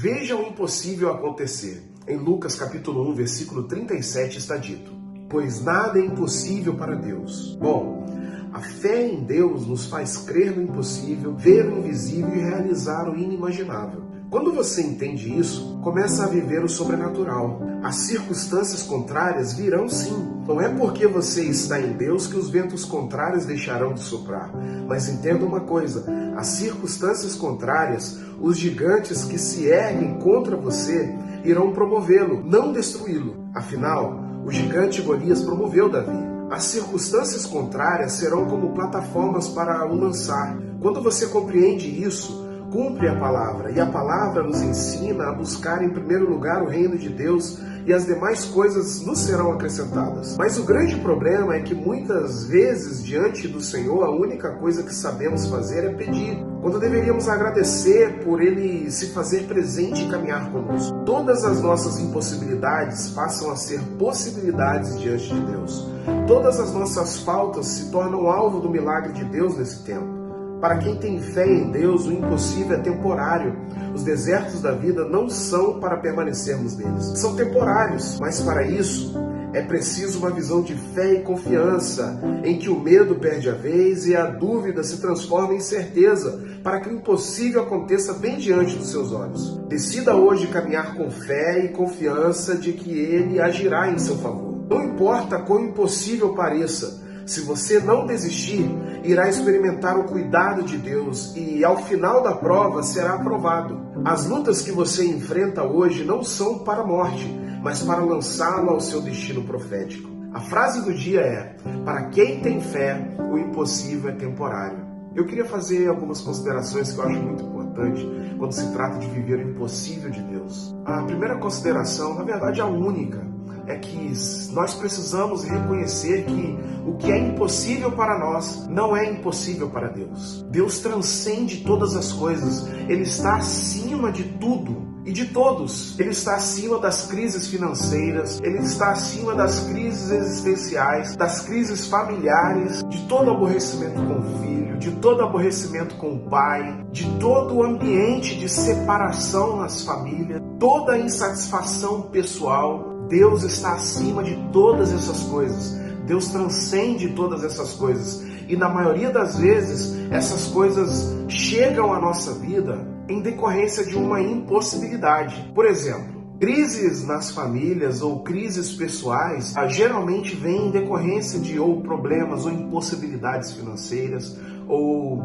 Veja o impossível acontecer. Em Lucas capítulo 1, versículo 37 está dito: pois nada é impossível para Deus. Bom, a fé em Deus nos faz crer no impossível, ver o invisível e realizar o inimaginável. Quando você entende isso, começa a viver o sobrenatural. As circunstâncias contrárias virão sim. Não é porque você está em Deus que os ventos contrários deixarão de soprar. Mas entenda uma coisa, as circunstâncias contrárias, os gigantes que se erguem contra você, irão promovê-lo, não destruí-lo. Afinal, o gigante Golias promoveu Davi. As circunstâncias contrárias serão como plataformas para o lançar. Quando você compreende isso, cumpre a palavra, e a palavra nos ensina a buscar em primeiro lugar o reino de Deus e as demais coisas nos serão acrescentadas. Mas o grande problema é que muitas vezes diante do Senhor a única coisa que sabemos fazer é pedir, quando deveríamos agradecer por Ele se fazer presente e caminhar conosco. Todas as nossas impossibilidades passam a ser possibilidades diante de Deus. Todas as nossas faltas se tornam alvo do milagre de Deus nesse tempo. Para quem tem fé em Deus, o impossível é temporário. Os desertos da vida não são para permanecermos neles. São temporários, mas para isso é preciso uma visão de fé e confiança, em que o medo perde a vez e a dúvida se transforma em certeza, para que o impossível aconteça bem diante dos seus olhos. Decida hoje caminhar com fé e confiança de que Ele agirá em seu favor. Não importa quão impossível pareça, se você não desistir, irá experimentar o cuidado de Deus e, ao final da prova, será aprovado. As lutas que você enfrenta hoje não são para a morte, mas para lançá-lo ao seu destino profético. A frase do dia é: para quem tem fé, o impossível é temporário. Eu queria fazer algumas considerações que eu acho muito importante quando se trata de viver o impossível de Deus. A primeira consideração, na verdade a única, é que nós precisamos reconhecer que o que é impossível para nós não é impossível para Deus. Deus transcende todas as coisas. Ele está acima de tudo e de todos. Ele está acima das crises financeiras, Ele está acima das crises existenciais, das crises familiares, de todo aborrecimento com o filho, de todo aborrecimento com o pai, de todo o ambiente de separação nas famílias, toda a insatisfação pessoal. Deus está acima de todas essas coisas. Deus transcende todas essas coisas. E na maioria das vezes, essas coisas chegam à nossa vida em decorrência de uma impossibilidade. Por exemplo, crises nas famílias ou crises pessoais geralmente vêm em decorrência de ou problemas ou impossibilidades financeiras, ou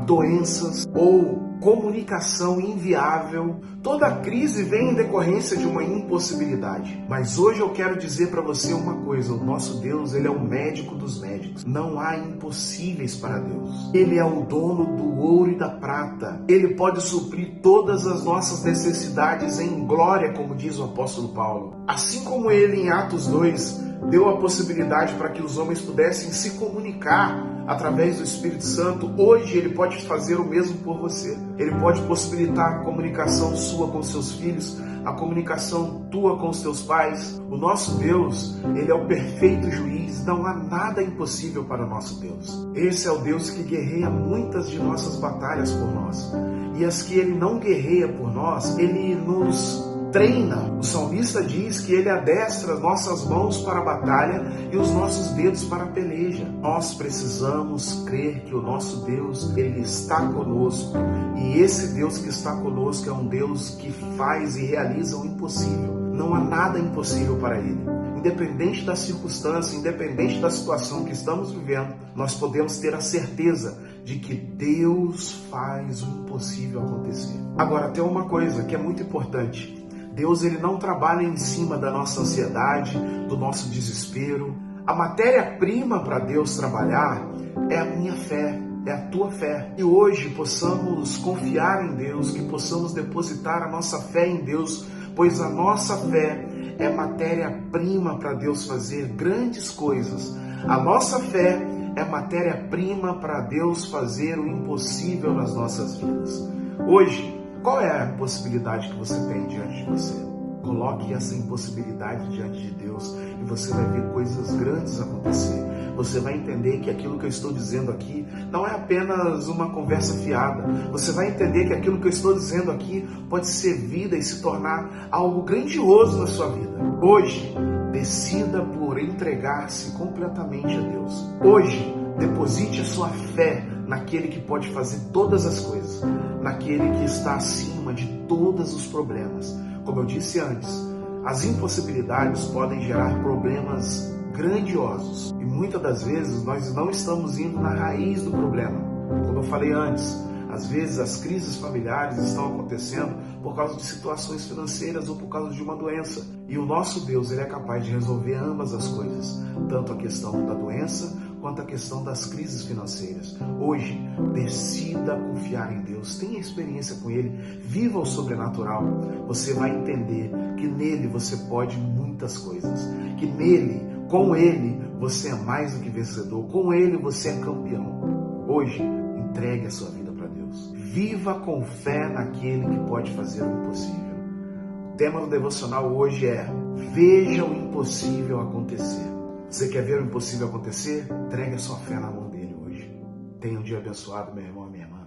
doenças, ou comunicação inviável. Toda crise vem em decorrência de uma impossibilidade. Mas hoje eu quero dizer para você uma coisa: o nosso Deus, Ele é o médico dos médicos. Não há impossíveis para Deus. Ele é o dono do ouro e da prata. Ele pode suprir todas as nossas necessidades em glória, como diz o apóstolo Paulo. Assim como Ele, em Atos 2, deu a possibilidade para que os homens pudessem se comunicar através do Espírito Santo, hoje Ele pode fazer o mesmo por você. Ele pode possibilitar a comunicação sua com seus filhos, a comunicação tua com os teus pais. O nosso Deus, Ele é o perfeito juiz, não há nada impossível para o nosso Deus. Esse é o Deus que guerreia muitas de nossas batalhas por nós. E as que Ele não guerreia por nós, Ele nos treina. O salmista diz que Ele adestra as nossas mãos para a batalha e os nossos dedos para a peleja. Nós precisamos crer que o nosso Deus, Ele está conosco. E esse Deus que está conosco é um Deus que faz e realiza o impossível. Não há nada impossível para Ele. Independente da circunstância, independente da situação que estamos vivendo, nós podemos ter a certeza de que Deus faz o impossível acontecer. Agora, tem uma coisa que é muito importante. Deus, Ele não trabalha em cima da nossa ansiedade, do nosso desespero. A matéria-prima para Deus trabalhar é a minha fé, é a tua fé. E hoje possamos confiar em Deus, que possamos depositar a nossa fé em Deus, pois a nossa fé é matéria-prima para Deus fazer grandes coisas. A nossa fé é matéria-prima para Deus fazer o impossível nas nossas vidas. Hoje, qual é a possibilidade que você tem diante de você? Coloque essa impossibilidade diante de Deus e você vai ver coisas grandes acontecer. você vai entender que aquilo que eu estou dizendo aqui não é apenas uma conversa fiada. Você vai entender que aquilo que eu estou dizendo aqui pode ser vida e se tornar algo grandioso na sua vida. Hoje, decida por entregar-se completamente a Deus. Hoje, deposite a sua fé naquele que pode fazer todas as coisas, naquele que está acima de todos os problemas. Como eu disse antes, as impossibilidades podem gerar problemas grandiosos e muitas das vezes nós não estamos indo na raiz do problema. Como eu falei antes, às vezes as crises familiares estão acontecendo por causa de situações financeiras ou por causa de uma doença. E o nosso Deus, ele é capaz de resolver ambas as coisas, tanto a questão da doença quanto a questão das crises financeiras. Hoje, decida confiar em Deus, tenha experiência com Ele, viva o sobrenatural. Você vai entender que nele você pode muitas coisas, que nele, com Ele, você é mais do que vencedor, com Ele você é campeão. Hoje, entregue a sua vida para Deus. Viva com fé naquele que pode fazer o impossível. O tema do devocional hoje é: veja o impossível acontecer. Você quer ver o impossível acontecer? Entregue a sua fé na mão dele hoje. Tenha um dia abençoado, meu irmão e minha irmã.